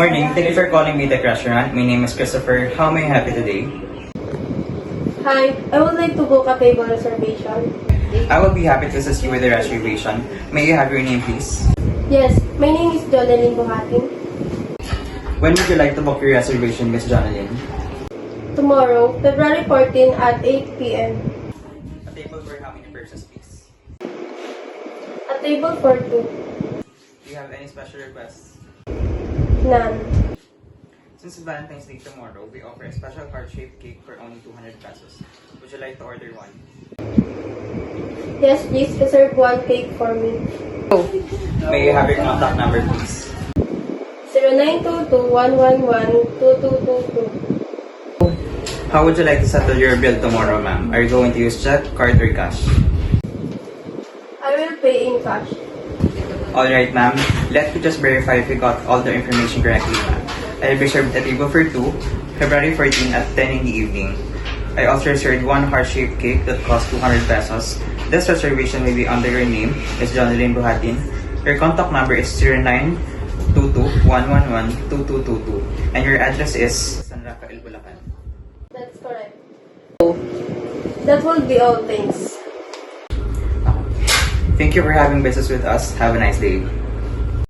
morning. Thank you for calling me the restaurant. My name is Christopher. How may I help you today? Hi, I would like to book a table reservation. I will be happy to assist you with the reservation. May you have your name, please? Yes, my name is Jonalyn Buhatin. When would you like to book your reservation, Miss Jonalyn? Tomorrow, February 14 at 8 p.m. A table for how many persons, please? A table for two. Do you have any special requests? None. Since it's Valentine's Day tomorrow, we offer a special heart-shaped cake for only 200 pesos. Would you like to order one? Yes, please reserve one cake for me. May you have your contact number, please? 0922-111-2222. How would you like to settle your bill tomorrow, ma'am? Are you going to use check, card, or cash? I will pay in cash. Alright, ma'am. Let me just verify if you got all the information correctly, ma'am. I reserved a table for two, February 14 at 10 in the evening. I also reserved one heart-shaped cake that cost 200 pesos. This reservation will be under your name, Ms. Jonalyn Buhatin. Your contact number is 0922-111-2222. And your address is San Rafael, Bulacan. That's correct. That will be all, thanks. Thank you for having business with us. Have a nice day.